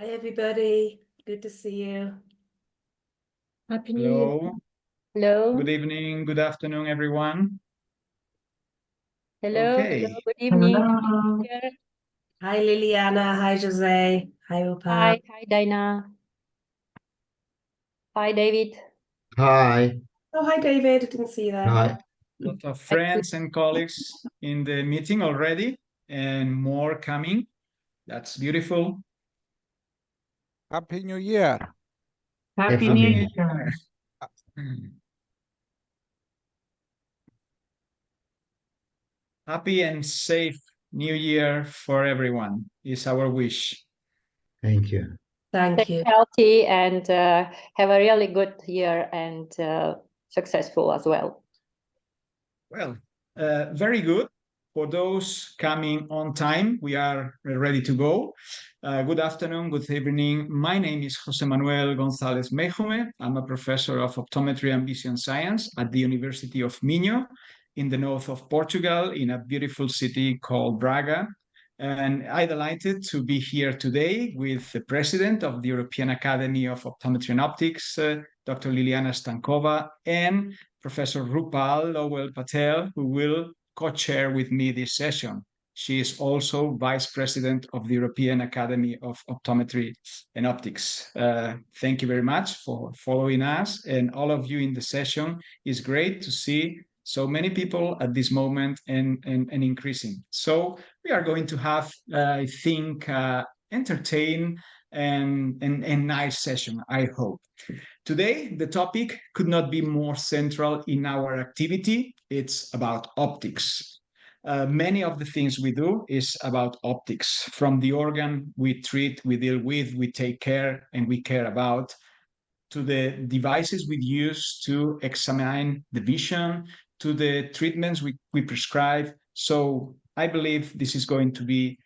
Hi, everybody. Good to see you. Happy New Year. Hello, Hello. good evening, good afternoon, everyone. Hello. Okay, Good evening. Hello. Here. Hi, Liliana. Hi, Jose. Hi, Rupal. Hi, Dinah. Hi, David. Hi. Oh, hi, David. I didn't see you there. Hi. a lot of friends and colleagues in the meeting already, and more coming. That's beautiful. Happy New Year. Happy New Year. Happy and safe New Year for everyone is our wish. Thank you. Thank Stay you. healthy and have a really good year and successful as well. Well, very good. For those coming on time, we are ready to go. Good afternoon, good evening. My name is Jose Manuel González-Meijome. I'm a professor of optometry and vision science at the University of Minho in the north of Portugal, in a beautiful city called Braga. And I'm delighted to be here today with the president of the European Academy of Optometry and Optics, Dr. Liliana Stankova, and Professor Rupal Lovell-Patel, who will co-chair with me this session. She is also Vice President of the European Academy of Optometry and Optics. Thank you very much for following us, and all of you in the session. It's great to see so many people at this moment and increasing. So we are going to have, I think, entertain and nice session, I hope. Today, the topic could not be more central in our activity. It's about optics. Many of the things we do is about optics. From the organ we treat, we deal with, we take care, and we care about, to the devices we use to examine the vision, to the treatments we prescribe. So I believe this is going to be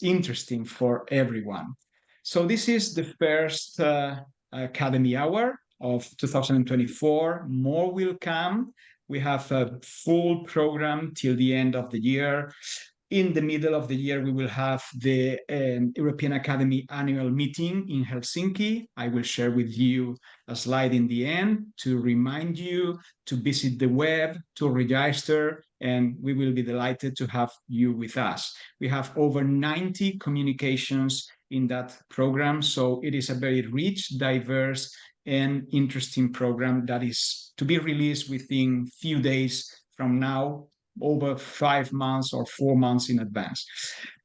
interesting for everyone. So this is the first Academy Hour of 2024. More will come. We have a full program till the end of the year. In the middle of the year, we will have the European Academy annual meeting in Helsinki. I will share with you a slide in the end to remind you to visit the web, to register, and we will be delighted to have you with us. We have over 90 communications in that program, so it is a very rich, diverse, and interesting program that is to be released within few days from now, over 5 months or 4 months in advance.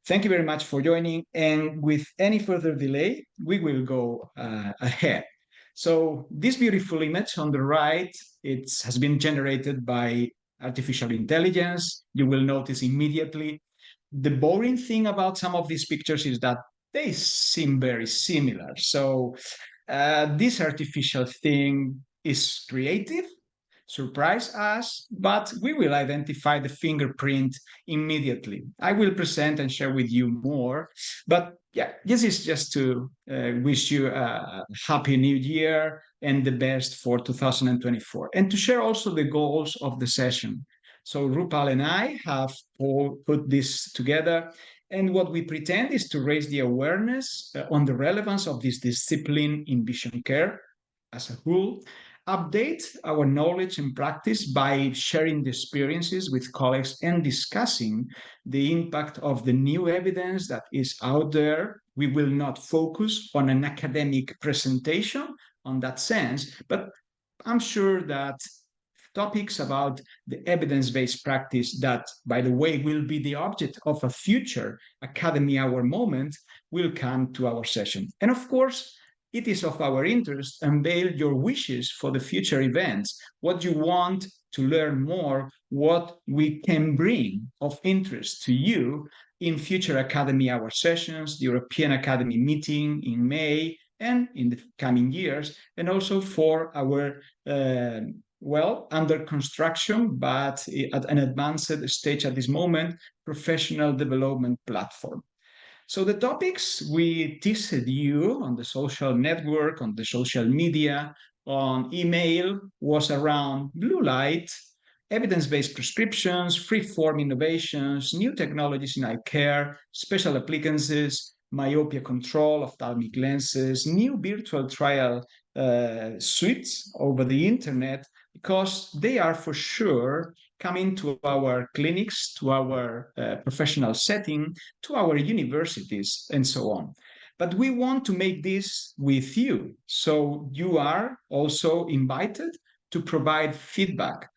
Thank you very much for joining, and with any further delay, we will go ahead. So this beautiful image on the right, it has been generated by artificial intelligence. You will notice immediately. The boring thing about some of these pictures is that they seem very similar. So this artificial thing is creative, surprise us, but we will identify the fingerprint immediately. I will present and share with you more, but yeah, this is just to wish you a happy new year and the best for 2024, and to share also the goals of the session. So Rupal and I have all put this together, and what we pretend is to raise the awareness on the relevance of this discipline in vision care as a whole, update our knowledge and practice by sharing the experiences with colleagues and discussing the impact of the new evidence that is out there. We will not focus on an academic presentation on that sense, but I'm sure that topics about the evidence-based practice that, by the way, will be the object of a future Academy Hour moment will come to our session. And of course, it is of our interest to unveil your wishes for the future events, what you want to learn more, what we can bring of interest to you in future Academy Hour sessions, the European Academy meeting in May and in the coming years, and also for our under construction, but at an advanced stage at this moment, professional development platform. So the topics we teased you on the social network, on the social media, on email was around blue light, evidence-based prescriptions, free-form innovations, new technologies in eye care, special appliances, myopia control, ophthalmic lenses, new virtual trial suites over the internet, because they are for sure coming to our clinics, to our professional setting, to our universities, and so on. But we want to make this with you. So you are also invited to provide feedback.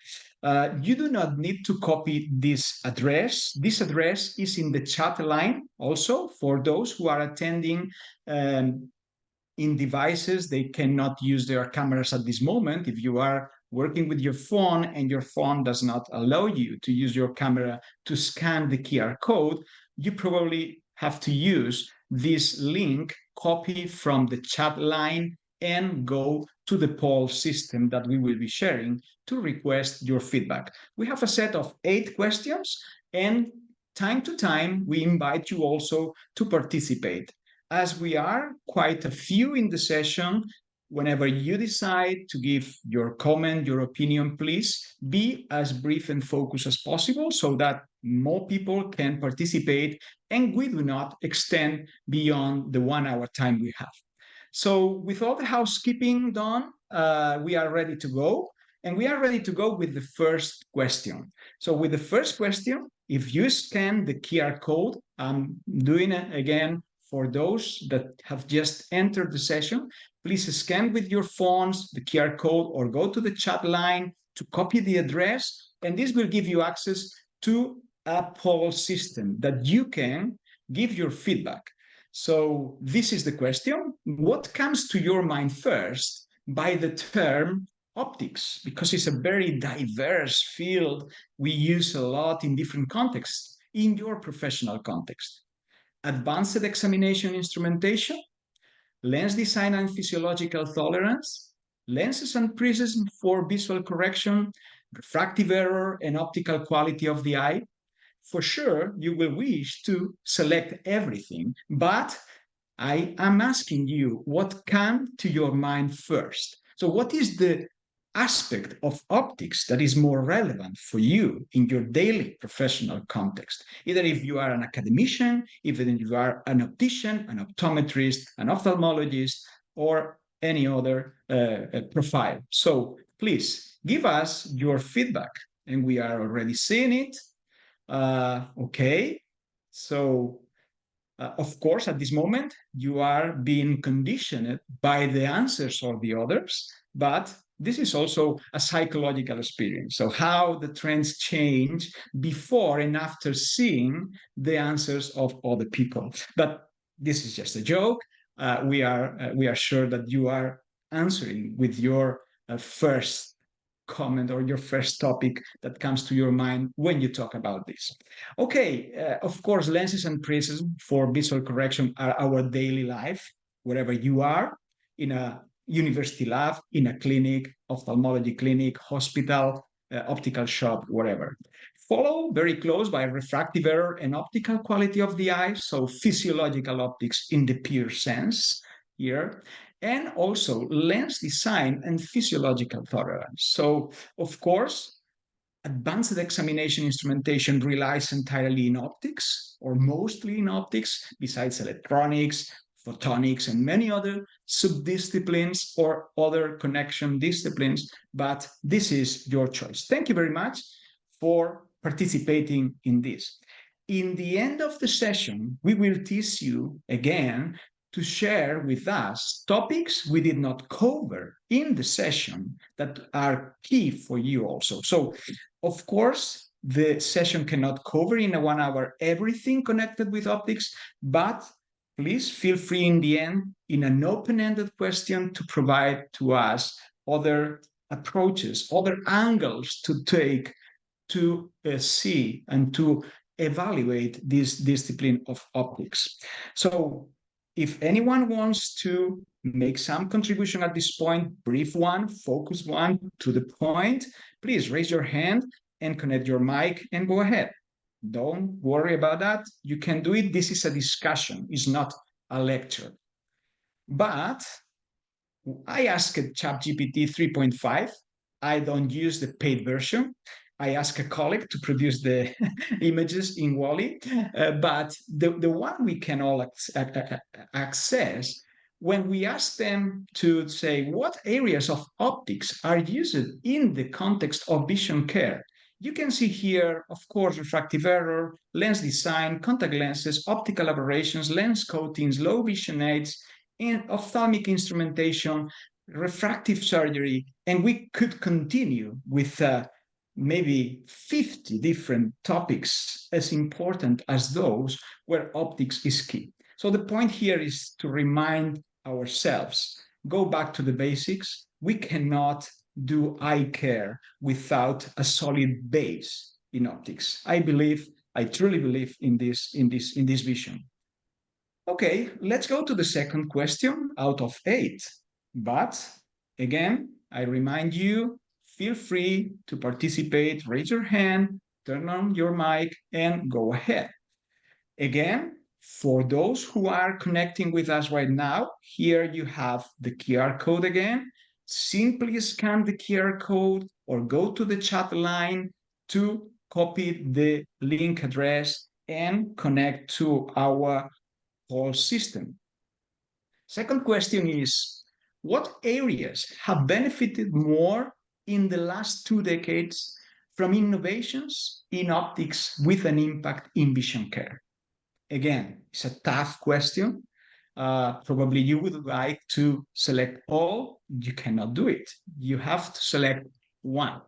You do not need to copy this address. This address is in the chat line also for those who are attending in devices. They cannot use their cameras at this moment. If you are working with your phone and your phone does not allow you to use your camera to scan the QR code, you probably have to use this link, copy from the chat line, and go to the poll system that we will be sharing to request your feedback. We have a set of 8 questions, and time to time, we invite you also to participate. As we are quite a few in the session, whenever you decide to give your comment, your opinion, please be as brief and focused as possible so that more people can participate and we do not extend beyond the 1 hour time we have. So with all the housekeeping done, we are ready to go. And we are ready to go with the first question. So with the first question, if you scan the QR code, I'm doing it again for those that have just entered the session, please scan with your phones the QR code or go to the chat line to copy the address. And this will give you access to a poll system that you can give your feedback. So this is the question. What comes to your mind first by the term optics? Because it's a very diverse field we use a lot in different contexts. In your professional context, advanced examination instrumentation, lens design and physiological tolerance, lenses and prisms for visual correction, refractive error and optical quality of the eye. For sure, you will wish to select everything, but I am asking you what came to your mind first. So what is the aspect of optics that is more relevant for you in your daily professional context? Either if you are an academician, even if you are an optician, an optometrist, an ophthalmologist, or any other profile. So please give us your feedback. And we are already seeing it. Okay, so of course, at this moment, you are being conditioned by the answers of the others, but this is also a psychological experience. So how the trends change before and after seeing the answers of other people. But this is just a joke. We are sure that you are answering with your first comment or your first topic that comes to your mind when you talk about this. Okay, of course, lenses and prisms for visual correction are our daily life, wherever you are, in a university lab, in a clinic, ophthalmology clinic, hospital, optical shop, whatever. Follow very close by refractive error and optical quality of the eye, so physiological optics in the pure sense here, and also lens design and physiological tolerance. So, of course, advanced examination instrumentation relies entirely in optics, or mostly in optics, besides electronics, photonics, and many other subdisciplines or other connection disciplines, but this is your choice. Thank you very much for participating in this. In the end of the session, we will tease you again to share with us topics we did not cover in the session that are key for you also. So, of course, the session cannot cover in a 1 hour everything connected with optics, but please feel free in the end, in an open-ended question, to provide to us other approaches, other angles to take to see and to evaluate this discipline of optics. So, if anyone wants to make some contribution at this point, brief one, focus one, to the point, please raise your hand and connect your mic and go ahead. Don't worry about that. You can do it. This is a discussion. It's not a lecture. But I asked ChatGPT 3.5. I don't use the paid version. I asked a colleague to produce the images in Wally, but the one we can all access, when we ask them to say what areas of optics are used in the context of vision care, you can see here, of course, refractive error, lens design, contact lenses, optical aberrations, lens coatings, low vision aids, and ophthalmic instrumentation, refractive surgery, and we could continue with maybe 50 different topics as important as those where optics is key. So the point here is to remind ourselves, go back to the basics. We cannot do eye care without a solid base in optics. I truly believe in this vision. Okay, let's go to the second question out of 8. But again, I remind you, feel free to participate, raise your hand, turn on your mic, and go ahead. Again, for those who are connecting with us right now, here you have the QR code again. Simply scan the QR code or go to the chat line to copy the link address and connect to our whole system. Second question is, what areas have benefited more in the last 2 decades from innovations in optics with an impact in vision care? Again, it's a tough question. Probably you would like to select all. You cannot do it. You have to select one.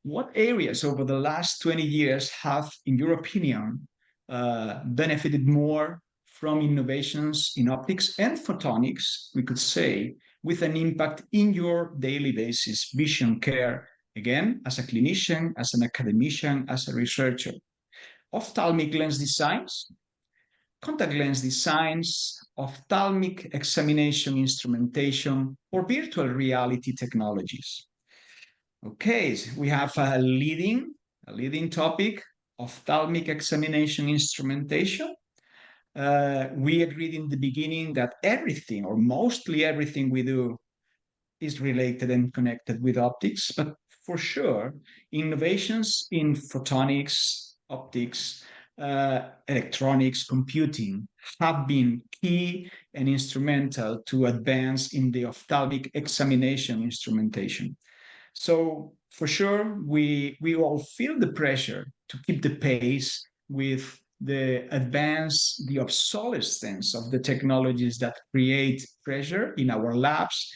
What areas over the last 20 years have, in your opinion, benefited more from innovations in optics and photonics, we could say, with an impact in your daily basis vision care, again, as a clinician, as an academician, as a researcher? Ophthalmic lens designs, contact lens designs, ophthalmic examination instrumentation, or virtual reality technologies. Okay, so we have a leading topic, ophthalmic examination instrumentation. We agreed in the beginning that everything, or mostly everything we do, is related and connected with optics, but for sure, innovations in photonics, optics, electronics, computing have been key and instrumental to advance in the ophthalmic examination instrumentation. So for sure, we all feel the pressure to keep the pace with the advance, the obsolescence of the technologies that create pressure in our labs,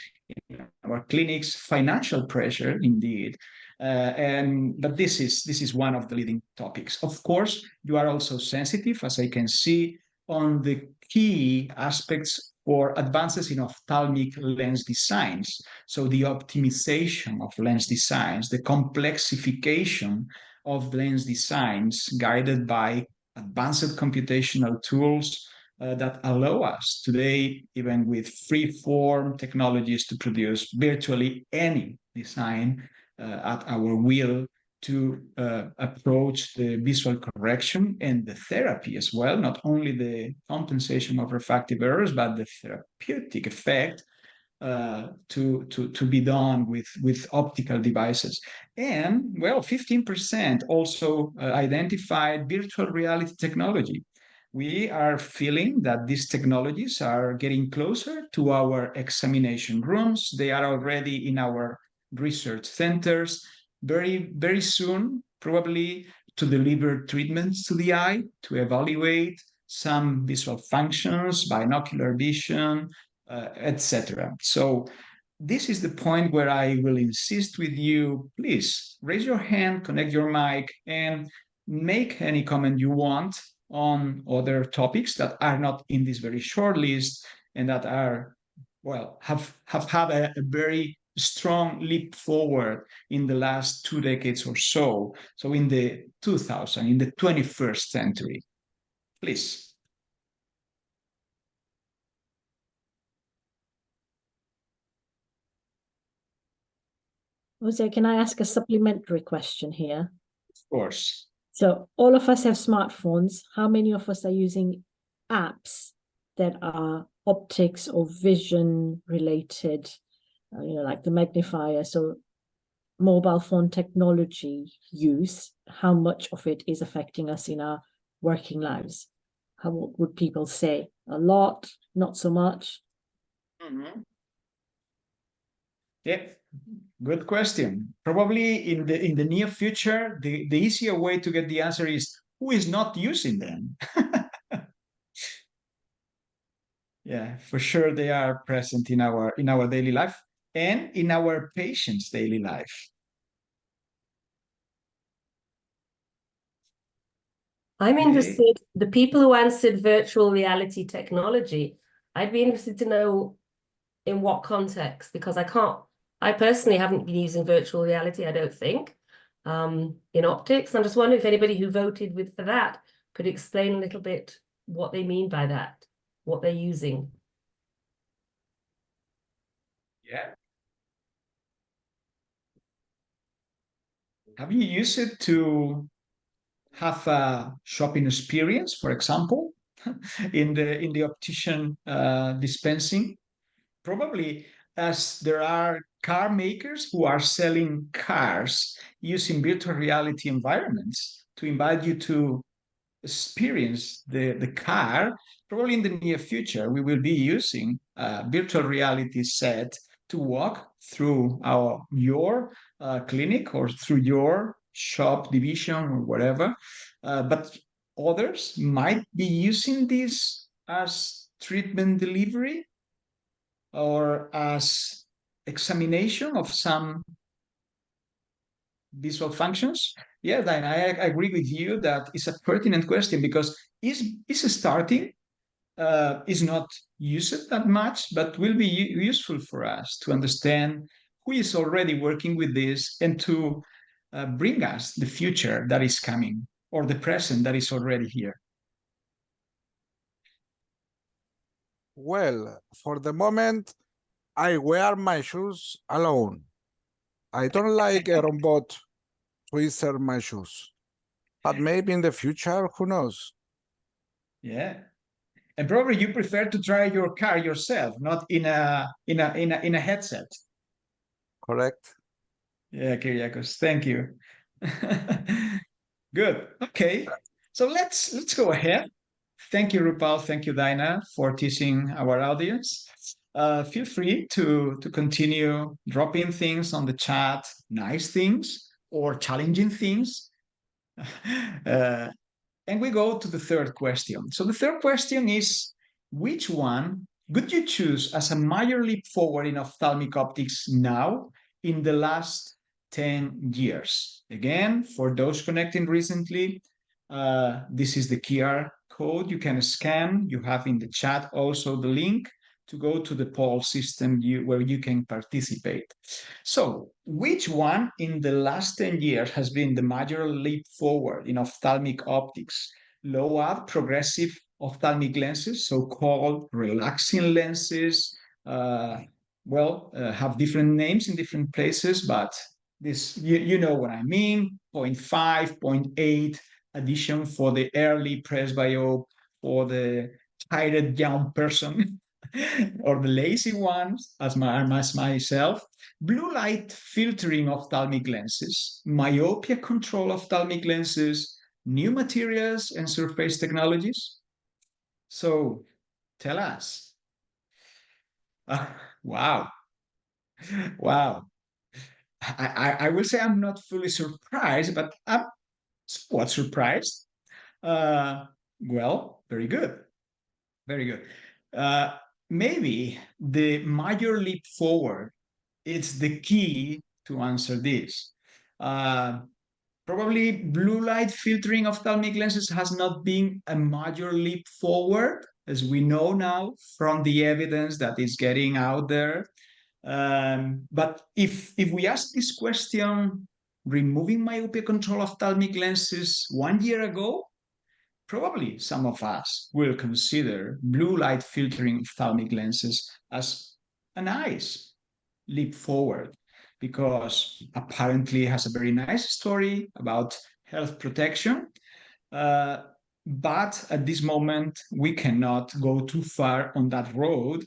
in our clinics, financial pressure indeed. But this is one of the leading topics. Of course, you are also sensitive, as I can see, on the key aspects for advances in ophthalmic lens designs. So the optimization of lens designs, the complexification of lens designs guided by advanced computational tools that allow us today, even with free-form technologies, to produce virtually any design at our will, to approach the visual correction and the therapy as well, not only the compensation of refractive errors, but the therapeutic effect to be done with optical devices. And well, 15% also identified virtual reality technology. We are feeling that these technologies are getting closer to our examination rooms. They are already in our research centers. Very, very soon, probably, to deliver treatments to the eye, to evaluate some visual functions, binocular vision, etc. So this is the point where I will insist with you. Please raise your hand, connect your mic, and make any comment you want on other topics that are not in this very short list and that are, well, have had a very strong leap forward in the last 2 decades or so. So in the 21st century, please. Jose, can I ask a supplementary question here? Of course. So all of us have smartphones. How many of us are using apps that are optics or vision related, like the magnifier? So mobile phone technology use, how much of it is affecting us in our working lives? What would people say? A lot, not so much? Yeah, good question. Probably in the near future, the easier way to get the answer is who is not using them. Yeah, for sure they are present in our daily life and in our patients' daily life. I'm Okay. interested, the people who answered virtual reality technology, I'd be interested to know in what context, because I personally haven't been using virtual reality, I don't think, in optics. I'm just wondering if anybody who voted for that could explain a little bit what they mean by that, what they're using. Yeah. Have you used it to have a shopping experience, for example, in the optician dispensing? Probably, as there are car makers who are selling cars using virtual reality environments to invite you to experience the car. Probably in the near future, we will be using a virtual reality set to walk through your clinic or through your shop division or whatever. But others might be using this as treatment delivery or as examination of some visual functions. Yeah, Diana, I agree with you that it's a pertinent question because is starting is not used that much, but will be useful for us to understand who is already working with this and to bring us the future that is coming or the present that is already here. Well, for the moment, I wear my shoes alone. I don't like a robot twister my shoes. But maybe in the future, who knows? Yeah. And probably you prefer to drive your car yourself, not in a headset. Correct. Yeah, Kyriakos, thank you. Good. Okay. So let's go ahead. Thank you, Rupal. Thank you, Dinah, for teaching our audience. Feel free to continue dropping things on the chat, nice things or challenging things. And we go to the third question. So the third question is, which one would you choose as a major leap forward in ophthalmic optics now in the last 10 years? Again, for those connecting recently, this is the QR code you can scan. You have in the chat also the link to go to the poll system where you can participate. So, which one in the last 10 years has been the major leap forward in ophthalmic optics? Low-ab progressive ophthalmic lenses, so-called relaxing lenses, have different names in different places, but this you know what I mean, 0.5, 0.8 addition for the early presbyope, for the tired young person, or the lazy ones, as myself, blue light filtering ophthalmic lenses, myopia control ophthalmic lenses, new materials and surface technologies. So tell us. Wow. Wow. I will say I'm not fully surprised, but I'm somewhat surprised. Well, very good. Very good. Maybe the major leap forward is the key to answer this. Probably blue light filtering ophthalmic lenses has not been a major leap forward, as we know now from the evidence that is getting out there. But if we ask this question, removing myopia control ophthalmic lenses 1 year ago, probably some of us will consider blue light filtering ophthalmic lenses as a nice leap forward because apparently it has a very nice story about health protection. But at this moment, we cannot go too far on that road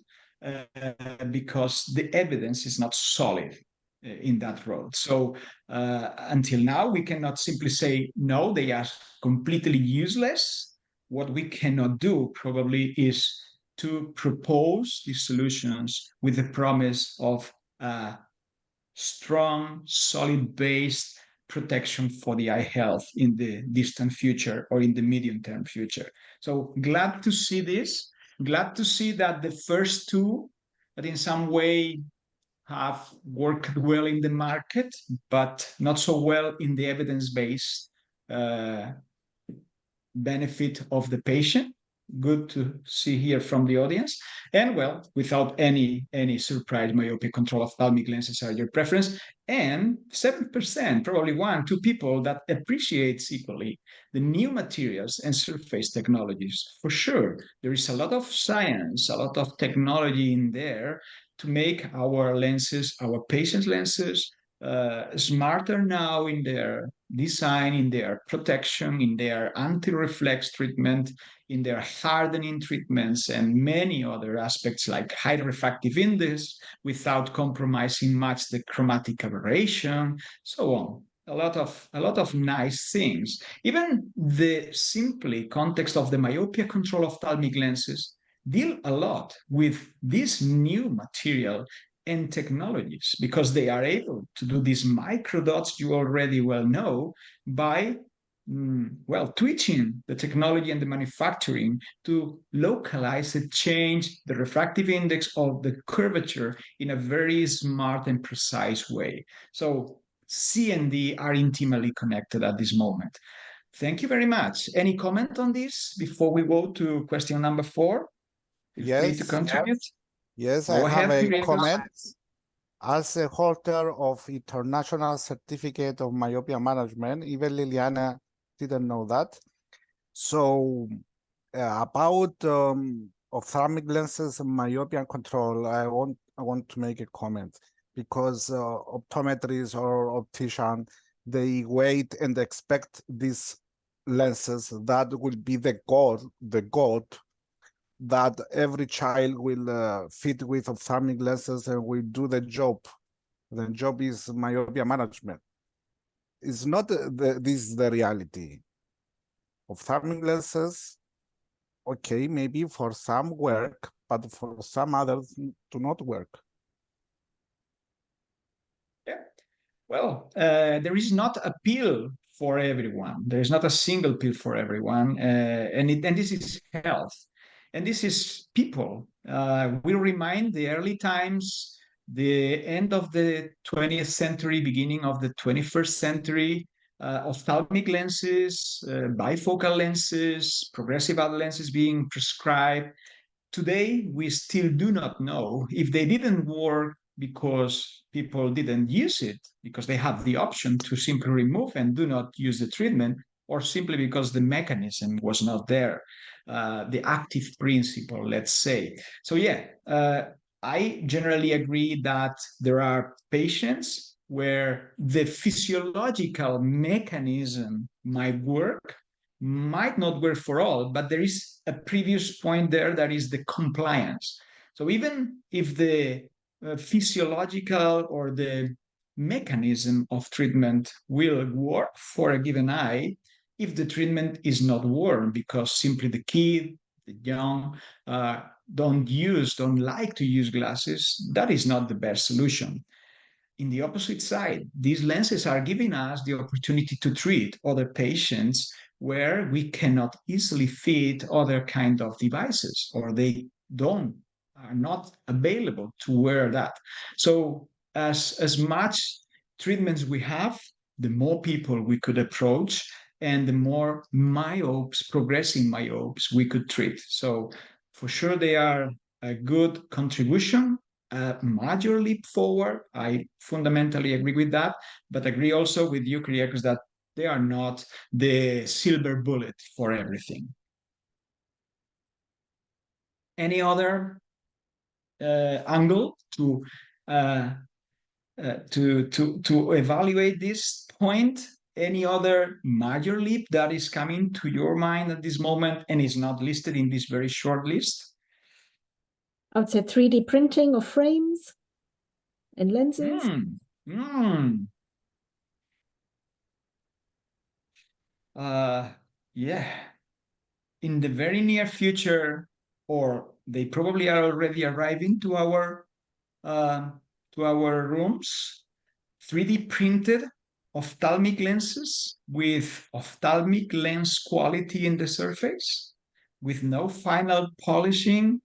because the evidence is not solid. in that road. So until now, we cannot simply say, no, they are completely useless. What we cannot do probably is to propose these solutions with the promise of strong, solid-based protection for the eye health in the distant future or in the medium-term future. So glad to see this. Glad to see that the first two that in some way have worked well in the market, but not so well in the evidence-based benefit of the patient. Good to see here from the audience. And well, without any surprise, myopia control ophthalmic lenses are your preference. And 7%, probably 1-2 people that appreciates equally the new materials and surface technologies. For sure, there is a lot of science, a lot of technology in there to make our lenses, our patients' lenses, smarter now in their design, in their protection, in their anti-reflex treatment, in their hardening treatments, and many other aspects like high refractive index without compromising much the chromatic aberration, so on. A lot of nice things. Even the simply context of the myopia control ophthalmic lenses deal a lot with this new material and technologies because they are able to do these microdots you already well know by tweaking the technology and the manufacturing to localize and change the refractive index of the curvature in a very smart and precise way. So C and D are intimately connected at this moment. Thank you very much. Any comment on this before we go to question number 4? Feel free to contribute. Yes, I have a comment. As a holder of International Certificate of Myopia Management, even Liliana didn't know that. So about ophthalmic lenses and myopia control, I want to make a comment because optometrists or optician, they wait and expect these lenses that will be the goal that every child will fit with ophthalmic lenses and will do the job. The job is myopia management. It's not this is the reality. Ophthalmic lenses, okay, maybe for some work, but for some others do not work. Yeah, well, there is not a pill for everyone. There is not a single pill for everyone, and this is health. And this is people. We remind the early times, the end of the 20th century, beginning of the 21st century, ophthalmic lenses, bifocal lenses, progressive ad lenses being prescribed. Today, we still do not know if they didn't work because people didn't use it, because they have the option to simply remove and do not use the treatment, or simply because the mechanism was not there. The active principle, let's say. So yeah, I generally agree that there are patients where the physiological mechanism might work, might not work for all, but there is a previous point there that is the compliance. So even if the physiological or the mechanism of treatment will work for a given eye, if the treatment is not worn because simply the kid, the young, don't like to use glasses, that is not the best solution. In the opposite side, these lenses are giving us the opportunity to treat other patients where we cannot easily fit other kind of devices, or they are not available to wear that. So as much treatments we have, the more people we could approach, and the more myopes, progressing myopes, we could treat. So for sure, they are a good contribution, a major leap forward. I fundamentally agree with that, but agree also with you, Kyriakos, that they are not the silver bullet for everything. Any other angle to evaluate this point? Any other major leap that is coming to your mind at this moment and is not listed in this very short list? I would say 3D printing of frames and lenses. Yeah. In the very near future, or they probably are already arriving to our rooms, 3D printed ophthalmic lenses with ophthalmic lens quality in the surface, with no final polishing.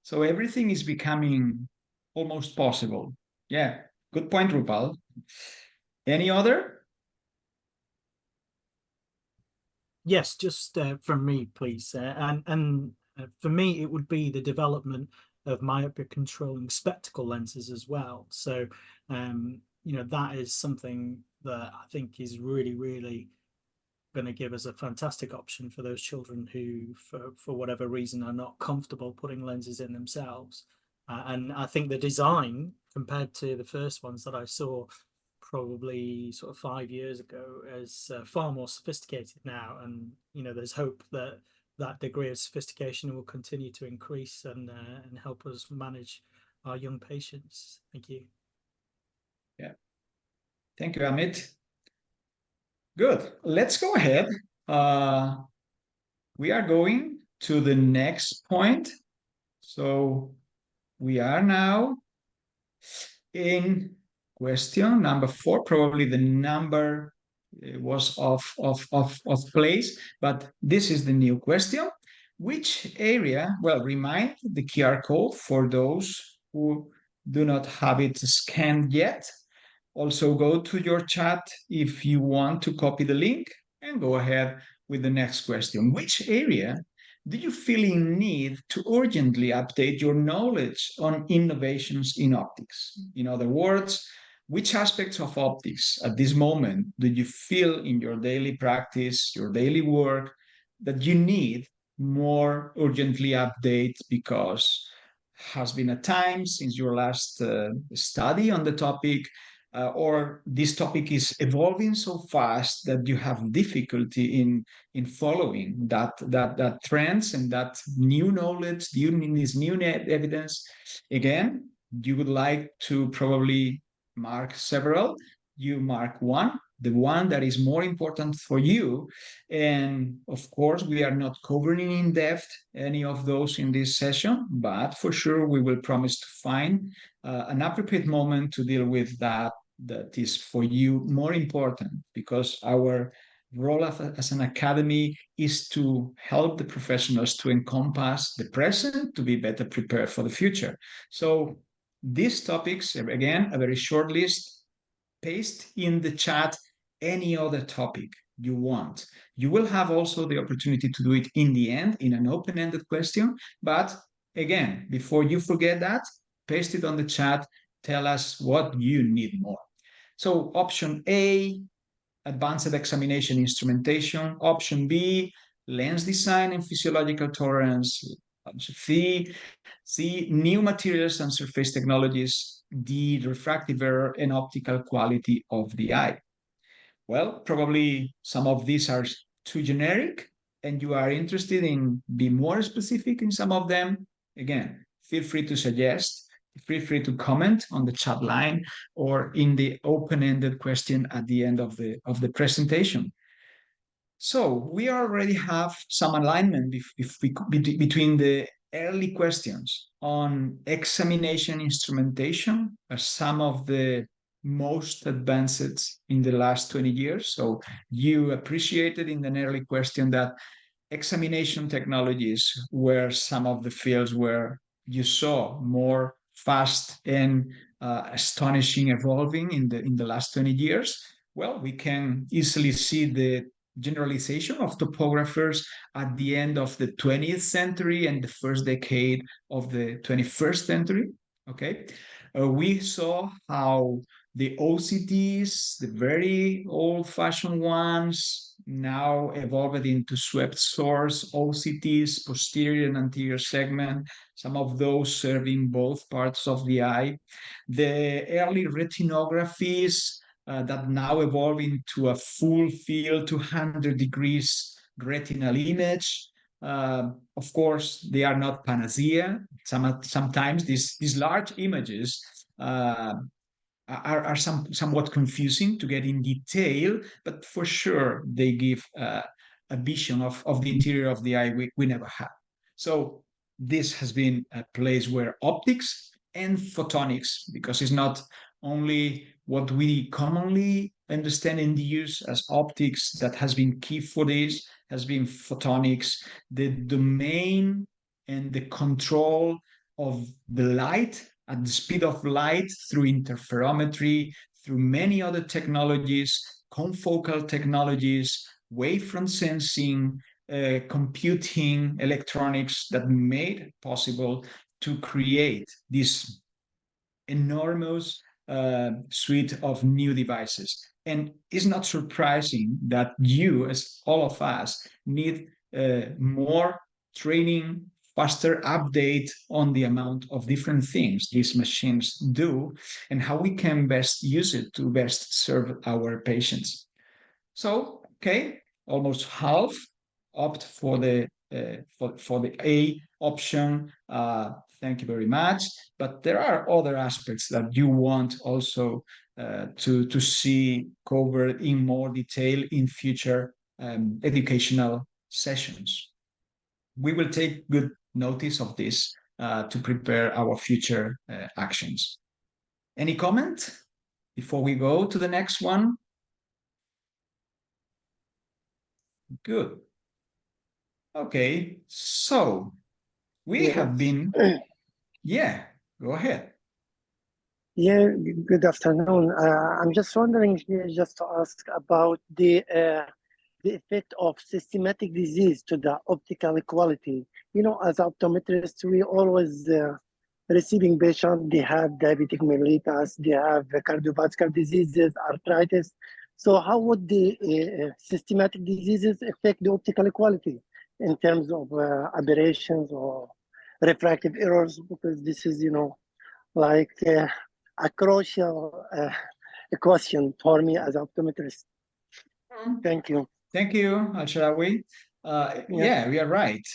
So everything is becoming almost possible. Yeah, good point, Rupal. Any other? Yes, just from me, please. For me, it would be the development of myopia controlling spectacle lenses as well. So, that is something that I think is really, really going to give us a fantastic option for those children who, for whatever reason, are not comfortable putting lenses in themselves. And I think the design, compared to the first ones that I saw probably sort of 5 years ago, is far more sophisticated now, and there's hope that that degree of sophistication will continue to increase and help us manage our young patients. Thank you. Yeah, thank you, Amit. Good. Let's go ahead. We are going to the next point. So we are now in question number 4. Probably the number was of place, but this is the new question. Which area, well, remind the QR code for those who do not have it scanned yet. Also go to your chat if you want to copy the link, and go ahead with the next question. Which area do you feel in need to urgently update your knowledge on innovations in optics? In other words, which aspects of optics at this moment do you feel in your daily practice, your daily work, that you need more urgently update because has been a time since your last study on the topic, or this topic is evolving so fast that you have difficulty in following that trends and that new knowledge, this new evidence. Again, you would like to probably mark several. You mark one, the one that is more important for you. And of course, we are not covering in depth any of those in this session, but for sure, we will promise to find an appropriate moment to deal with that is for you more important, because our role as an academy is to help the professionals to encompass the present to be better prepared for the future. So these topics, again, a very short list. Paste in the chat any other topic you want. You will have also the opportunity to do it in the end in an open-ended question. But again, before you forget that, paste it on the chat. Tell us what you need more. So option A, advanced examination instrumentation. Option B, lens design and physiological tolerance. Option C, new materials and surface technologies. D, refractive error and optical quality of the eye. Well, probably some of these are too generic and you are interested in being more specific in some of them. Again, feel free to suggest, feel free to comment on the chat line or in the open-ended question at the end of the presentation. So we already have some alignment between the early questions on examination instrumentation as some of the most advanced in the last 20 years. So you appreciated in an early question that examination technologies were some of the fields where you saw more fast and astonishing evolving in the last 20 years. Well, we can easily see the generalization of topographers at the end of the 20th century and the first decade of the 21st century. Okay, we saw how the OCTs, the very old-fashioned ones, now evolved into swept source OCTs, posterior and anterior segment, some of those serving both parts of the eye. The early retinographies that now evolve into a full field 200 degrees retinal image. Of course, they are not panacea. Sometimes these large images are somewhat confusing to get in detail, but for sure they give a vision of the interior of the eye we never had. So this has been a place where optics and photonics, because it's not only what we commonly understand and use as optics that has been key for this, has been photonics, the domain and the control of the light at the speed of light through interferometry, through many other technologies, confocal technologies, wavefront sensing, computing, electronics that made it possible to create this enormous suite of new devices. And it's not surprising that you, as all of us, need more training, faster update on the amount of different things these machines do and how we can best use it to best serve our patients. So, okay, almost half opt for the A option. Thank you very much. But there are other aspects that you want also to see covered in more detail in future educational sessions. We will take good notice of this to prepare our future actions. Any comment before we go to the next one? Good. Okay, so we have been, yeah, go ahead. Yeah, good afternoon. I'm just wondering here just to ask about the effect of systematic disease to the optical quality. You know, as optometrists, we always receiving patients, they have diabetic mellitus, they have cardiovascular diseases, arthritis. So how would the systematic diseases affect the optical quality in terms of aberrations or refractive errors? Because this is, you know, like a crucial question for me as optometrist. Thank you. Thank you, Al-Sharawi. Yeah, we are right.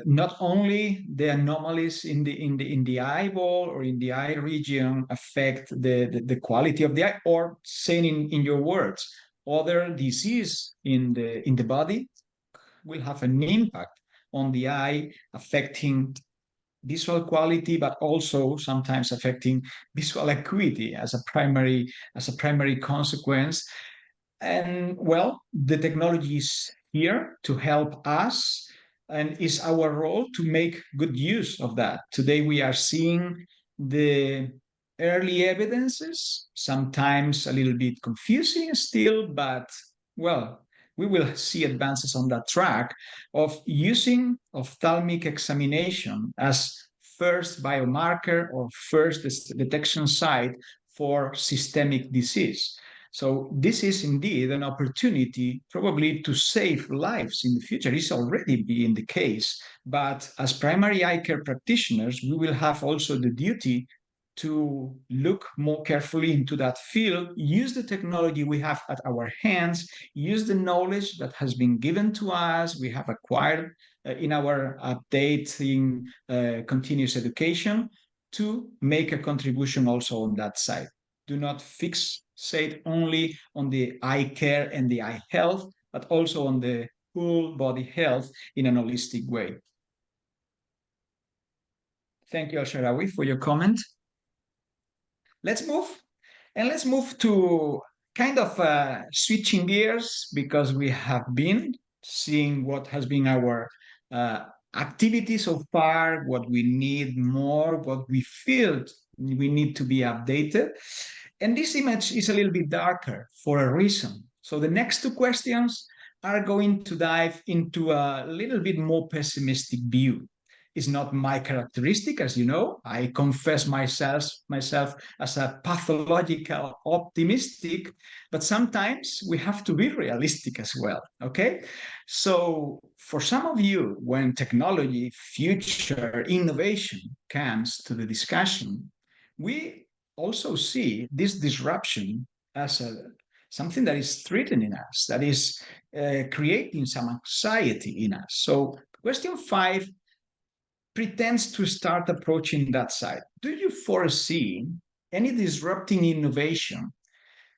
Not only the anomalies in the eyeball or in the eye region affect the quality of the eye, or saying in your words, other disease in the body will have an impact on the eye, affecting visual quality, but also sometimes affecting visual acuity as a primary consequence. And well, the technology is here to help us, and it's our role to make good use of that. Today we are seeing the early evidences, sometimes a little bit confusing still, but well, we will see advances on that track of using ophthalmic examination as first biomarker or first detection site for systemic disease. So this is indeed an opportunity probably to save lives in the future. It's already been the case, but as primary eye care practitioners, we will have also the duty to look more carefully into that field, use the technology we have at our hands, use the knowledge that has been given to us, we have acquired in our updating continuous education to make a contribution also on that side. Do not fixate only on the eye care and the eye health, but also on the whole body health in an holistic way. Thank you, Al-Sharawi, for your comment. Let's move to kind of switching gears, because we have been seeing what has been our activity so far, what we need more, what we feel we need to be updated. And this image is a little bit darker for a reason. So the next two questions are going to dive into a little bit more pessimistic view. It's not my characteristic, as you know. I confess myself as a pathological optimistic, but sometimes we have to be realistic as well, okay? So for some of you, when technology, future, innovation comes to the discussion, we also see this disruption as something that is threatening us, that is creating some anxiety in us. So question 5 pretends to start approaching that side. Do you foresee any disrupting innovation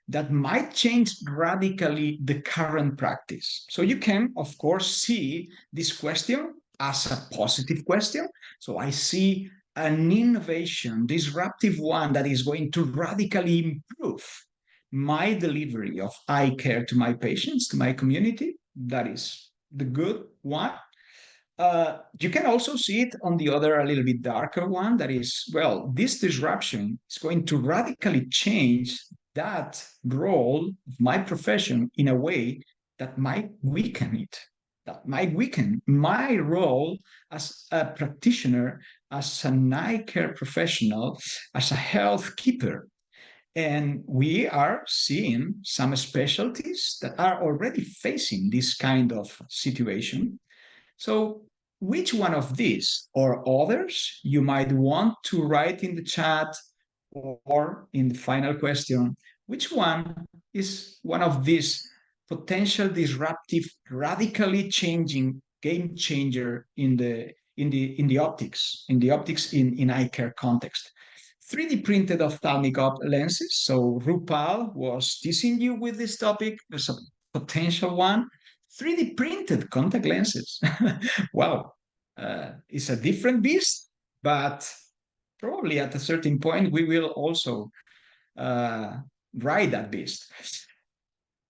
that might change radically the current practice. So you can, of course, see this question as a positive question. So I see an innovation, disruptive one, that is going to radically improve my delivery of eye care to my patients, to my community. That is the good one. You can also see it on the other, a little bit darker one, that is, well, this disruption is going to radically change that role of my profession in a way that might weaken it, that might weaken my role as a practitioner, as an eye care professional, as a health keeper. And we are seeing some specialties that are already facing this kind of situation. So which one of these or others you might want to write in the chat or in the final question, which one is one of these potential disruptive, radically changing game changer in the optics in eye care context? 3D printed ophthalmic lenses. So Rupal was teasing you with this topic. There's a potential one. 3D printed contact lenses. Wow, it's a different beast, but probably at a certain point we will also ride that beast.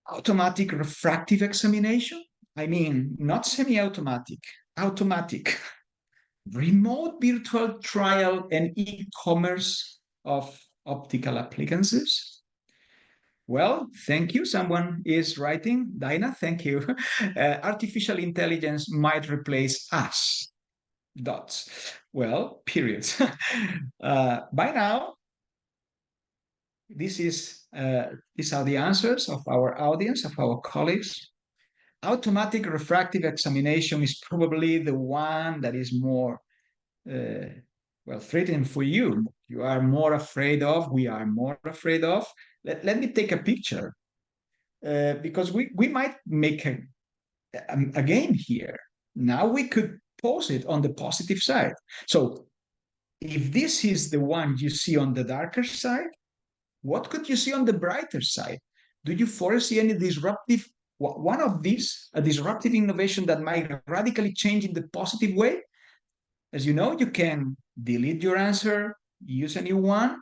Automatic refractive examination. I mean, not semi-automatic, automatic. Remote virtual trial and e-commerce of optical appliances. Well, thank you. Someone is writing. Dinah, thank you. Artificial intelligence might replace us. Dots. Well, periods. By now, these are the answers of our audience, of our colleagues. Automatic refractive examination is probably the one that is more well, threatening for you. You are more afraid of, we are more afraid of. Let me take a picture because we might make a game here. Now we could pose it on the positive side. So if this is the one you see on the darker side, what could you see on the brighter side? Do you foresee any disruptive, one of these, a disruptive innovation that might radically change in the positive way? As you know, you can delete your answer, use a new one.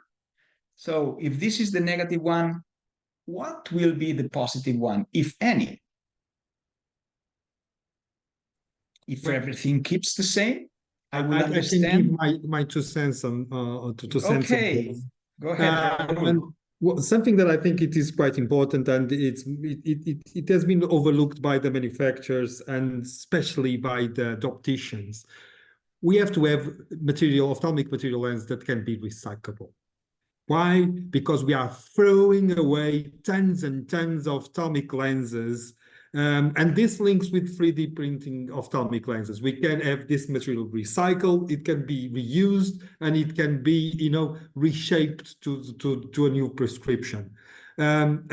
So if this is the negative one, what will be the positive one, if any? If everything keeps the same, I will understand. I can give my 2 cents on Okay, go ahead. Something that I think it is quite important, and it has been overlooked by the manufacturers and especially by the opticians. We have to have ophthalmic material lens that can be recyclable. Why? Because we are throwing away tons and tons of ophthalmic lenses, and this links with 3D printing ophthalmic lenses. We can have this material recycled, it can be reused, and it can be, reshaped to a new prescription. And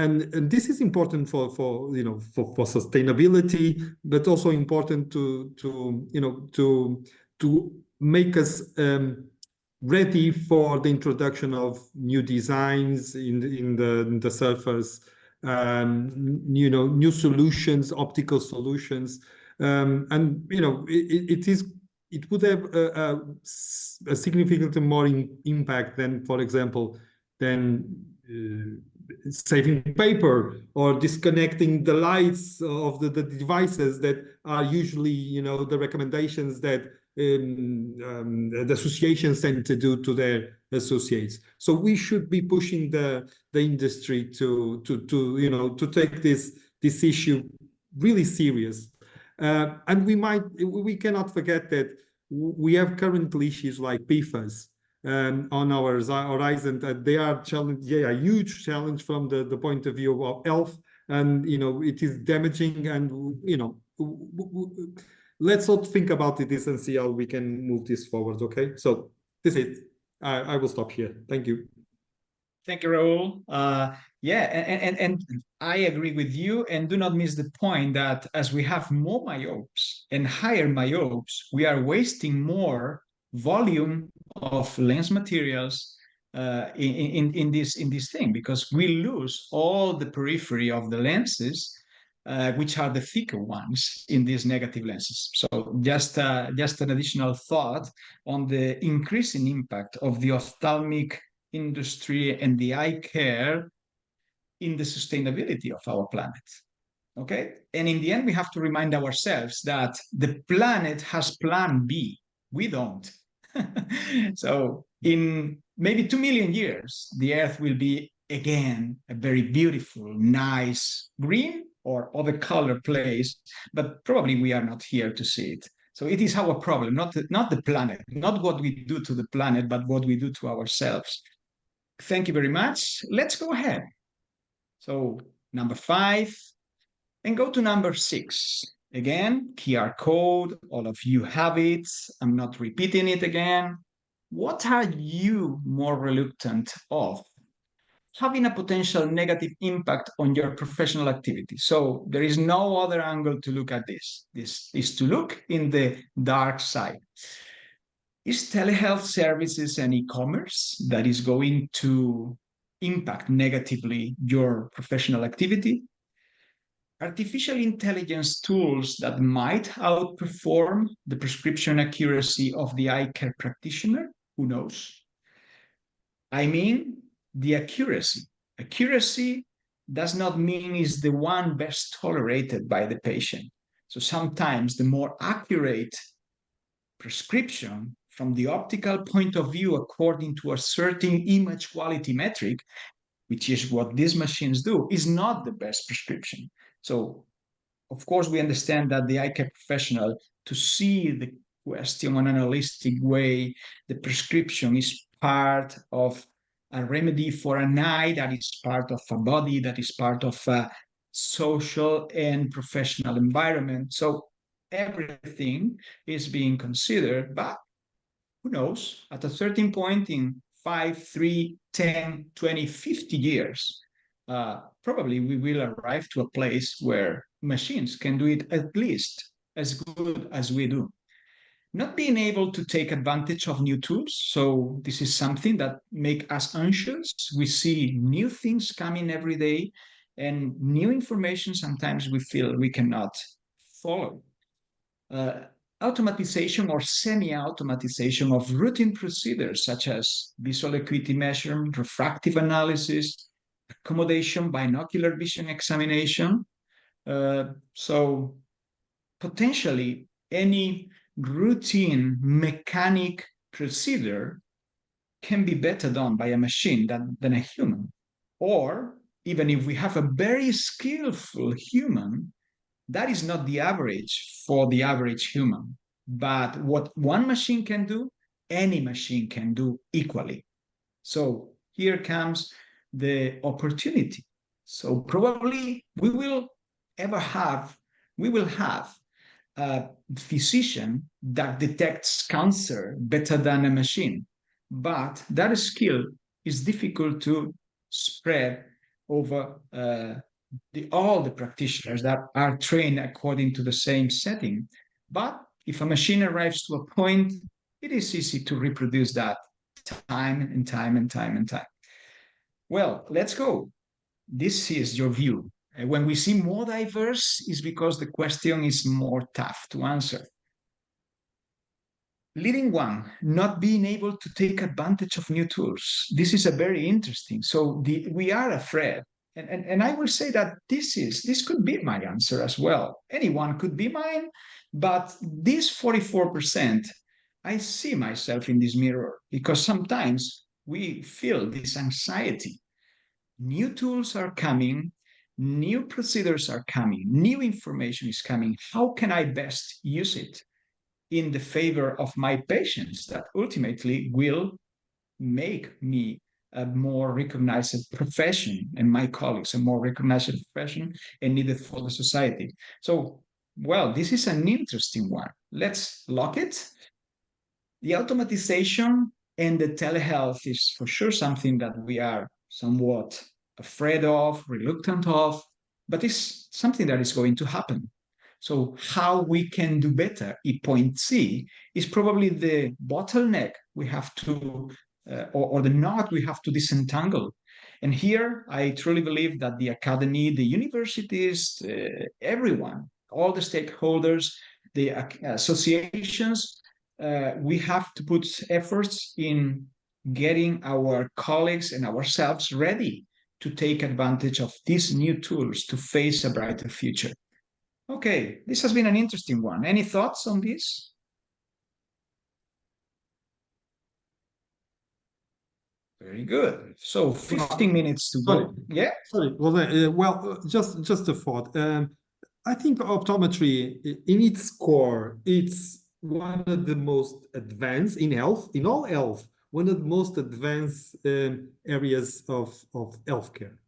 this is important for sustainability, but also important to make us ready for the introduction of new designs in the surface, new solutions, optical solutions, and it would have a significantly more impact than, for example, saving paper or disconnecting the lights of the devices that are usually, the recommendations that the associations tend to do to their associates. So we should be pushing the industry to take this issue really serious. And we cannot forget that we have currently issues like PFAS on our horizon, that they are a huge challenge from the point of view of health, and it is damaging, and let's not think about this and see how we can move this forward. Okay, so this is it. I will stop here. Thank you. Thank you, Raul. And I agree with you, and do not miss the point that as we have more myopes and higher myopes, we are wasting more volume of lens materials in this thing, because we lose all the periphery of the lenses, which are the thicker ones in these negative lenses. So just an additional thought on the increasing impact of the ophthalmic industry and the eye care in the sustainability of our planet. Okay, and in the end, we have to remind ourselves that the planet has plan B. We don't. So in maybe 2 million years, the Earth will be again a very beautiful, nice green or other color place, but probably we are not here to see it. So it is our problem, not the planet, not what we do to the planet, but what we do to ourselves. Thank you very much. Let's go ahead. So number 5, and go to number 6. Again, QR code, all of you have it. I'm not repeating it again. What are you more reluctant of? Having a potential negative impact on your professional activity. So there is no other angle to look at this. This is to look in the dark side. Is telehealth services and e-commerce that is going to impact negatively your professional activity? Artificial intelligence tools that might outperform the prescription accuracy of the eye care practitioner? Who knows? I mean, the accuracy. Accuracy does not mean is the one best tolerated by the patient. So sometimes the more accurate prescription from the optical point of view, according to a certain image quality metric, which is what these machines do, is not the best prescription. So, of course, we understand that the eye care professional, to see the question in an analytic way, the prescription is part of a remedy for an eye, that is part of a body, that is part of a social and professional environment. So everything is being considered, but who knows, at a certain point in 5, 3, 10, 20, 50 years, probably we will arrive to a place where machines can do it at least as good as we do. Not being able to take advantage of new tools. So this is something that makes us anxious. We see new things coming every day and new information sometimes we feel we cannot follow. Automatization or semi-automatization of routine procedures such as visual acuity measurement, refractive analysis, accommodation, binocular vision examination. So potentially any routine mechanic procedure can be better done by a machine than a human. Or even if we have a very skillful human, that is not the average for the average human. But what one machine can do, any machine can do equally. So here comes the opportunity. So probably we will have a physician that detects cancer better than a machine. But that skill is difficult to spread over all the practitioners that are trained according to the same setting. But if a machine arrives to a point, it is easy to reproduce that time and time and time and time. Well, let's go. This is your view. When we see more diverse, is because the question is more tough to answer. Leading one, not being able to take advantage of new tools. This is a very interesting. So we are afraid. And I will say that this could be my answer as well. Anyone could be mine, but this 44%, I see myself in this mirror because sometimes we feel this anxiety. New tools are coming, new procedures are coming, new information is coming. How can I best use it in the favor of my patients that ultimately will make me a more recognized profession and my colleagues a more recognized profession and needed for the society. So, well, this is an interesting one. Let's lock it. The automatization and the telehealth is for sure something that we are somewhat afraid of, reluctant of, but it's something that is going to happen. So how we can do better in point C is probably the bottleneck we have to or the knot we have to disentangle. And here, I truly believe that the academy, the universities, everyone, all the stakeholders, the associations, we have to put efforts in getting our colleagues and ourselves ready to take advantage of these new tools to face a brighter future. Okay, this has been an interesting one. Any thoughts on this? Very good. So 15 minutes to go. Yeah. Sorry. Well, just a thought. I think optometry, in its core, it's one of the most advanced in health, in all health, one of the most advanced areas of healthcare.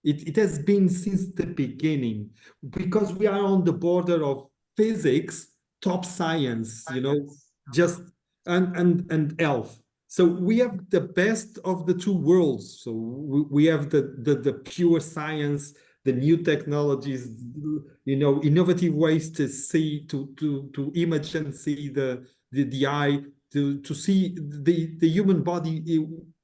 It has been since the beginning, because we are on the border of physics, top science, you know, just and health. So we have the best of the two worlds. So we have the pure science, the new technologies, you know, innovative ways to see, to image and see the eye, to see the human body,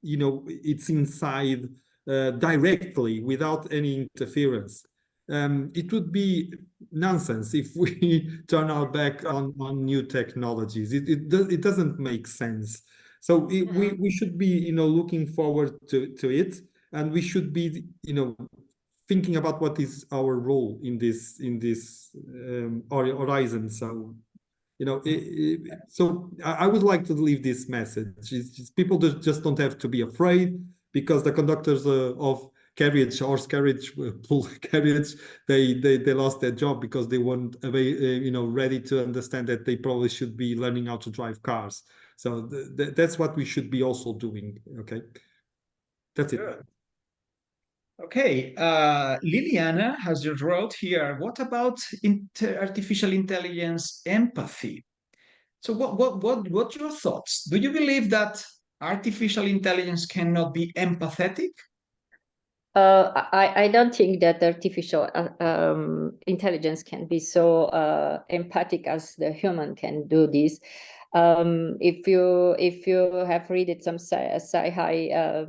you know, it's inside directly without any interference. It would be nonsense if we turn our back on new technologies. It doesn't make sense. So we should be, you know, looking forward to it, and we should be, you know, thinking about what is our role in this horizon. So, you know, so I would like to leave this message. It's people just don't have to be afraid, because the conductors of carriage, horse carriage, pull carriage, they lost their job because they weren't, you know, ready to understand that they probably should be learning how to drive cars. So that's what we should be also doing. Okay, that's it. Good. Okay, Liliana has just wrote here, what about artificial intelligence empathy? So what's your thoughts? Do you believe that artificial intelligence cannot be empathetic? I don't think that artificial intelligence can be so empathic as the human can do this. If you have read some sci-fi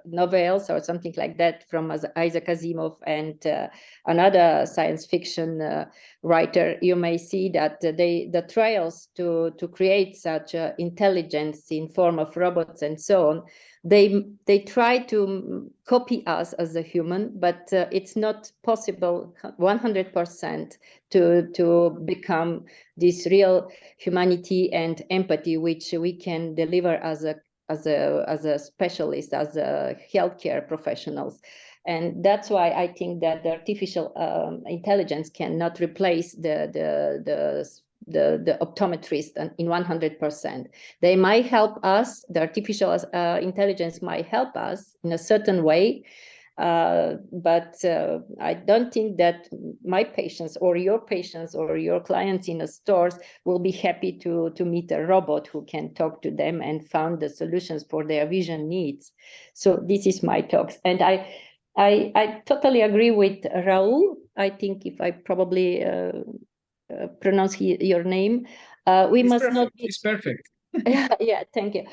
novels or something like that from Isaac Asimov and another science fiction writer, you may see that the trials to create such intelligence in form of robots and so on, they try to copy us as a human, but it's not possible 100% to become this real humanity and empathy which we can deliver as a specialist, as a healthcare professionals. And that's why I think that the artificial intelligence cannot replace the optometrist in 100%. They might help us, the artificial intelligence might help us in a certain way, but I don't think that my patients or your clients in the stores will be happy to meet a robot who can talk to them and found the solutions for their vision needs. So this is my talks. And I totally agree with Raul. I think if I probably pronounce your name, we It's must perfect. not be... It's perfect. Yeah, thank you.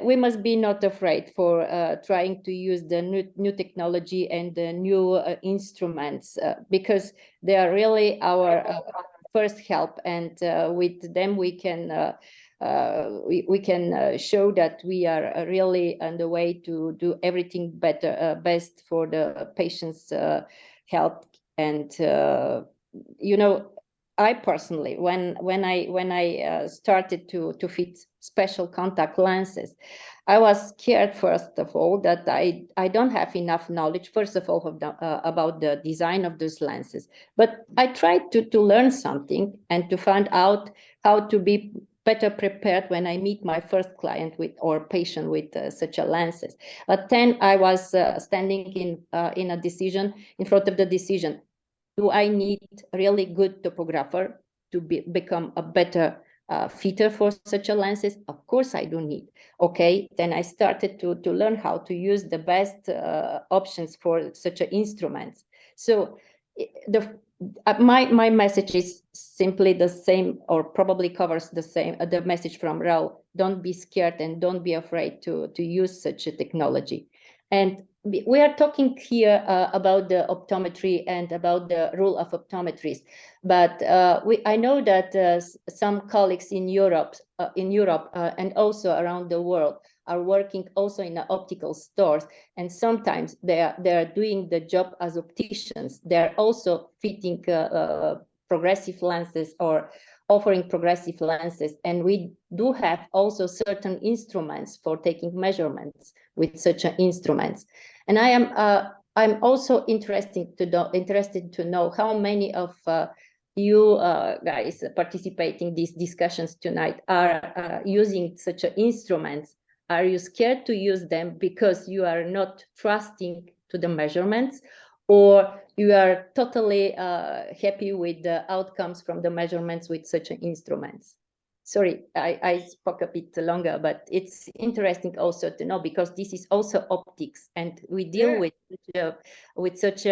We must be not afraid for trying to use the new technology and the new instruments, because they are really our first help, and with them we can show that we are really on the way to do everything better, best for the patient's health. And you know, I personally, when I started to fit special contact lenses, I was scared, first of all, that I don't have enough knowledge, first of all, about the design of those lenses. But I tried to learn something and to find out how to be better prepared when I meet my first client or patient with such a lenses. But then I was standing in front of the decision. Do I need a really good topographer to become a better fitter for such a lenses? Of course I do need. Okay, then I started to learn how to use the best options for such instruments. So my message is simply the same, or probably covers the same, the message from Raul. Don't be scared and don't be afraid to use such a technology. And we are talking here about the optometry and about the role of optometrists, but I know that some colleagues in Europe and also around the world are working also in optical stores, and sometimes they are doing the job as opticians. They are also fitting progressive lenses or offering progressive lenses, and we do have also certain instruments for taking measurements with such instruments. And I'm also interested to know how many of you guys participating in these discussions tonight are using such instruments. Are you scared to use them because you are not trusting to the measurements, or you are totally happy with the outcomes from the measurements with such instruments? Sorry, I spoke a bit longer, but it's interesting also to know, because this is also optics, and we deal with such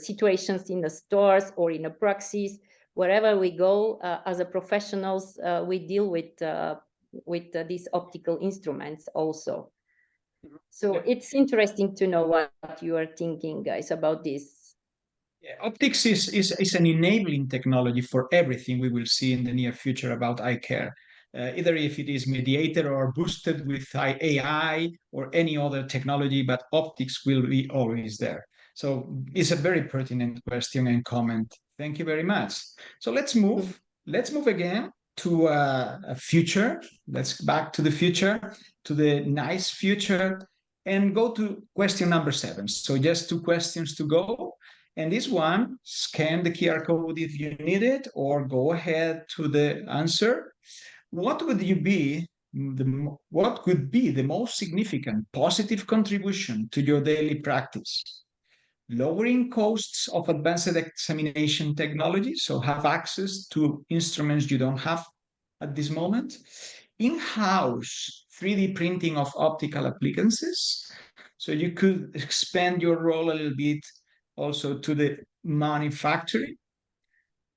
situations in the stores or in the praxis. Wherever we go as a professionals, we deal with these optical instruments also. So it's interesting to know what you are thinking, guys, about this. Yeah, optics is an enabling technology for everything we will see in the near future about eye care. Either if it is mediated or boosted with AI or any other technology, but optics will be always there. So it's a very pertinent question and comment. Thank you very much. So let's move again to a future. Let's back to the future, to the nice future, and go to question number 7. So just 2 questions to go. And this one, scan the QR code if you need it, or go ahead to the answer. What would be the most significant positive contribution to your daily practice? Lowering costs of advanced examination technology, so have access to instruments you don't have at this moment. In-house 3D printing of optical appliances, so you could expand your role a little bit also to the manufacturing.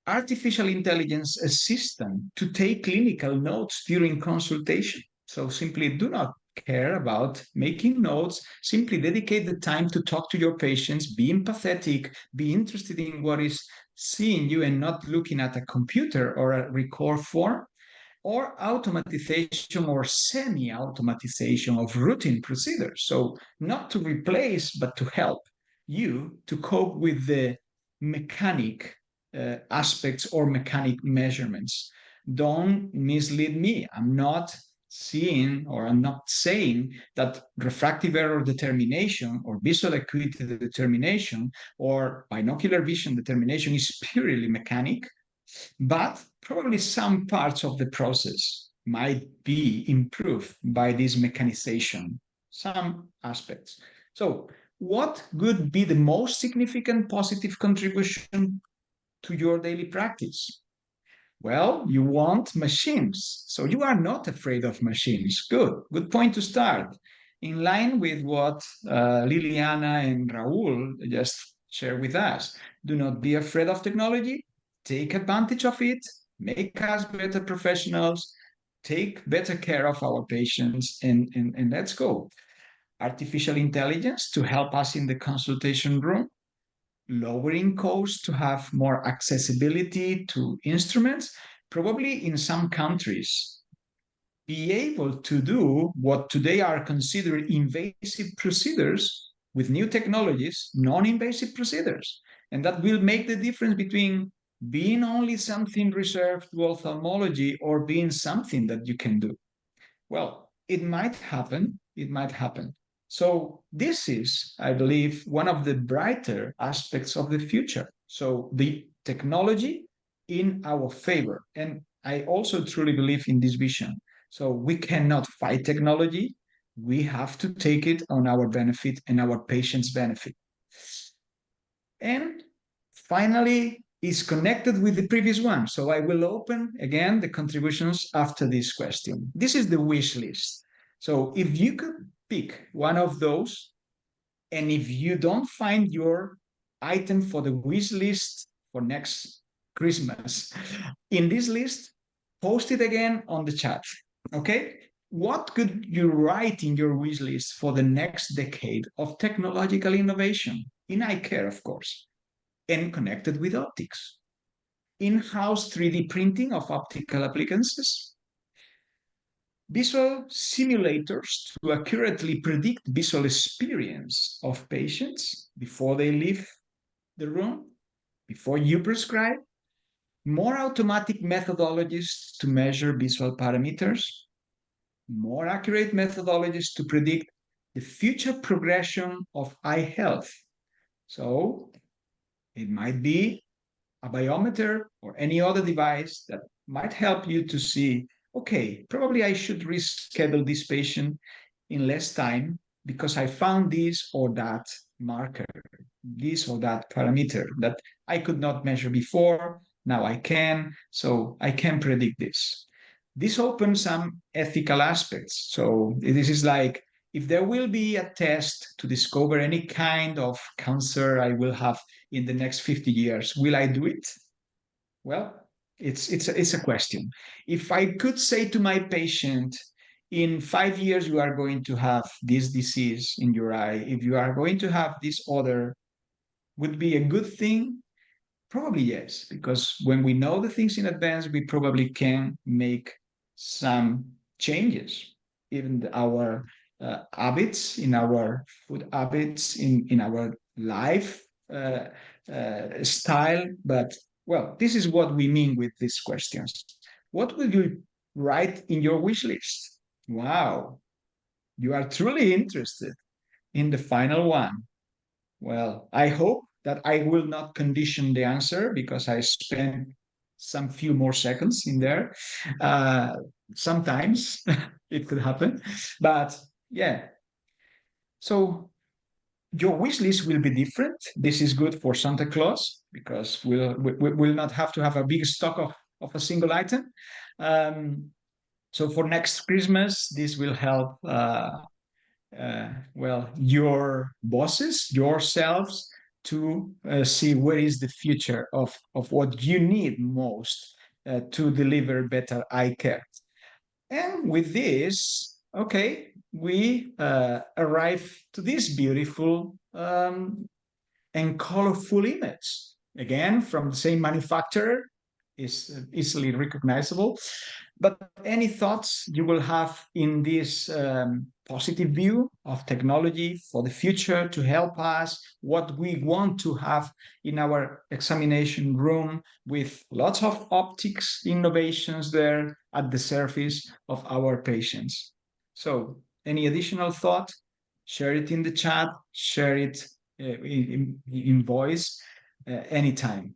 Artificial intelligence assistant to take clinical notes during consultation. So simply do not care about making notes, simply dedicate the time to talk to your patients, be empathetic, be interested in what is seeing you and not looking at a computer or a record form. Or automatization or semi-automatization of routine procedures. So not to replace, but to help you to cope with the mechanic aspects or mechanic measurements. Don't mislead me. I'm not seeing, or I'm not saying that refractive error determination or visual acuity determination or binocular vision determination is purely mechanic, but probably some parts of the process might be improved by this mechanization, some aspects. So what would be the most significant positive contribution to your daily practice? Well, you want machines, so you are not afraid of machines. Good point to start. In line with what Liliana and Raul just shared with us. Do not be afraid of technology. Take advantage of it. Make us better professionals. Take better care of our patients, and let's go. Artificial intelligence to help us in the consultation room. Lowering costs to have more accessibility to instruments, probably in some countries, be able to do what today are considered invasive procedures with new technologies, non-invasive procedures. And that will make the difference between being only something reserved to ophthalmology or being something that you can do. Well, it might happen. It might happen. So this is, I believe, one of the brighter aspects of the future. So the technology in our favor. And I also truly believe in this vision. So we cannot fight technology. We have to take it on our benefit and our patients' benefit. And finally, is connected with the previous one. So I will open again the contributions after this question. This is the wish list. So if you could pick one of those, and if you don't find your item for the wish list for next Christmas. In this list, post it again on the chat, okay? What could you write in your wish list for the next decade of technological innovation? In eye care, of course, and connected with optics. In-house 3D printing of optical appliances, visual simulators to accurately predict visual experience of patients before they leave the room, before you prescribe, more automatic methodologies to measure visual parameters, more accurate methodologies to predict the future progression of eye health. So it might be a biometer or any other device that might help you to see, okay, probably I should reschedule this patient in less time because I found this or that marker, this or that parameter that I could not measure before. Now I can, so I can predict this. This opens some ethical aspects. So this is like, if there will be a test to discover any kind of cancer I will have in the next 50 years, will I do it? Well, it's a question. If I could say to my patient, in 5 years, you are going to have this disease in your eye, if you are going to have this other, would be a good thing? Probably yes, because when we know the things in advance, we probably can make some changes, even our habits, in our food habits, in our life style. But well, this is what we mean with these questions. What will you write in your wish list? Wow, you are truly interested in the final one. Well, I hope that I will not condition the answer because I spent some few more seconds in there. Sometimes it could happen, but yeah. So your wish list will be different. This is good for Santa Claus because we'll not have to have a big stock of a single item. So for next Christmas, this will help well, your bosses, yourselves, to see where is the future of what you need most to deliver better eye care. And with this, okay, we arrive to this beautiful and colorful image. Again, from the same manufacturer, is easily recognizable. But any thoughts you will have in this positive view of technology for the future to help us, what we want to have in our examination room with lots of optics innovations there at the surface of our patients. So any additional thought, share it in the chat, share it in voice anytime.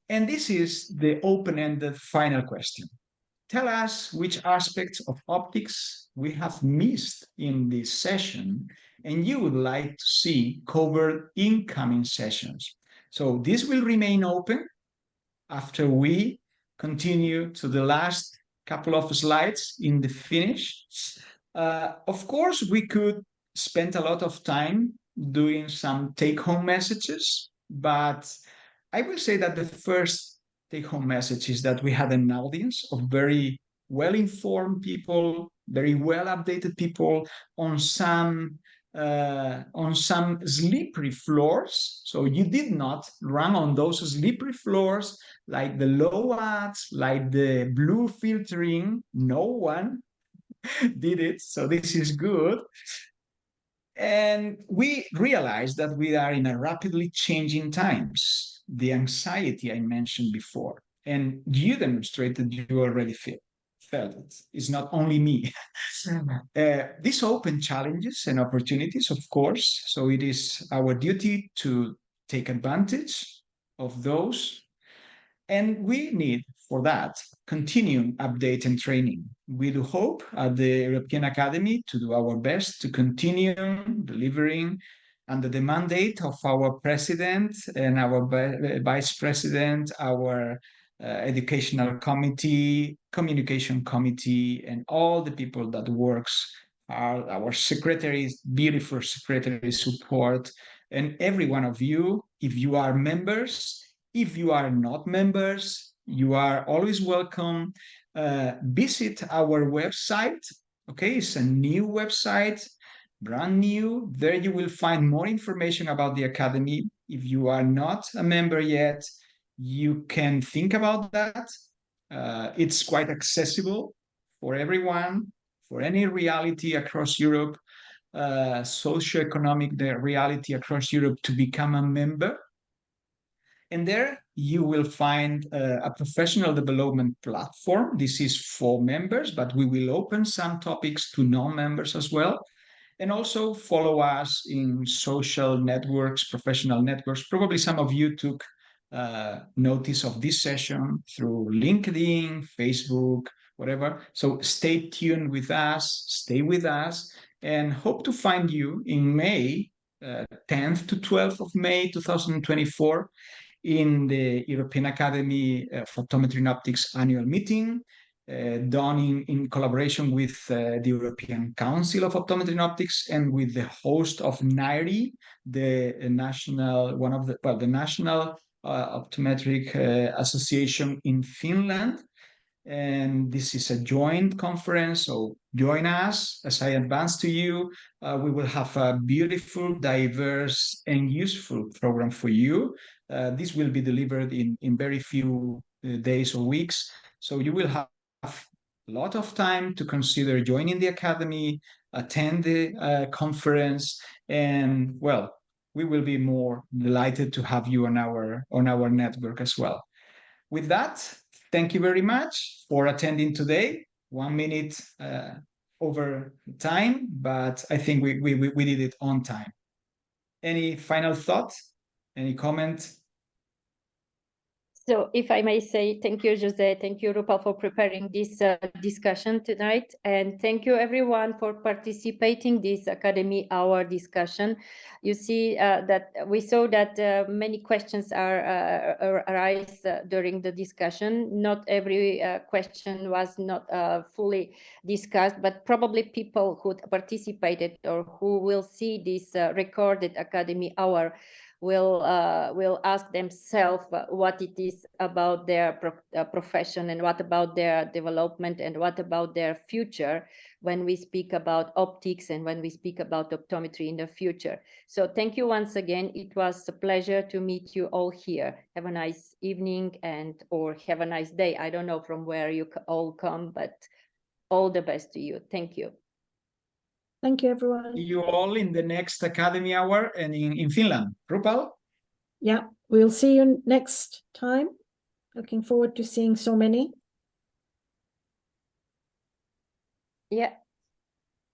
And this is the open-ended final question. Tell us which aspects of optics we have missed in this session and you would like to see covered in coming sessions. So this will remain open after we continue to the last couple of slides in the finish. Of course, we could spend a lot of time doing some take-home messages, but I will say that the first take-home message is that we had an audience of very well-informed people, very well-updated people on some slippery floors. So you did not run on those slippery floors like the low ads, like the blue filtering. No one did it. So this is good. And we realized that we are in a rapidly changing times. The anxiety I mentioned before, and you demonstrated you already felt it. It's not only me. These open challenges and opportunities, of course. So it is our duty to take advantage of those. And we need, for that, continuing update and training. We do hope at the European Academy to do our best to continue delivering under the mandate of our president and our vice president, our educational committee, communication committee, and all the people that works, our secretaries, beautiful secretary support, And every one of you, if you are members, if you are not members, you are always welcome. Visit our website. Okay, it's a new website, brand new. There you will find more information about the Academy. If you are not a member yet, you can think about that. It's quite accessible for everyone, for any reality across Europe, socioeconomic reality across Europe, to become a member. And there you will find a professional development platform. This is for members, but we will open some topics to non-members as well. And also follow us in social networks, professional networks. Probably some of you took notice of this session through LinkedIn, Facebook, whatever. So stay tuned with us, stay with us, and hope to find you in May, 10th to 12th of May 2024, in the European Academy of Optometry and Optics annual meeting, done in collaboration with the European Council of Optometry and Optics and with the host of NAIRI, the national optometric association in Finland. And this is a joint conference, so join us. As I advance to you, we will have a beautiful, diverse, and useful program for you. This will be delivered in very few days or weeks, so you will have a lot of time to consider joining the Academy, attend the conference, and well, we will be more delighted to have you on our network as well. With that, thank you very much for attending today. 1 minute over time, but I think we did it on time. Any final thoughts? Any comment? So if I may say, thank you, Jose. Thank you, Rupal, for preparing this discussion tonight. And thank you, everyone, for participating this Academy Hour discussion. You see that we saw that many questions arise during the discussion. Not every question was not fully discussed, but probably people who participated or who will see this recorded Academy Hour will ask themselves what it is about their profession and what about their development and what about their future when we speak about optics and when we speak about optometry in the future. So thank you once again. It was a pleasure to meet you all here. Have a nice evening or have a nice day. I don't know from where you all come, but all the best to you. Thank you. Thank you, everyone. See you all in the next Academy Hour and in Finland. Rupal? Yeah, we'll see you next time. Looking forward to seeing so many. Yeah.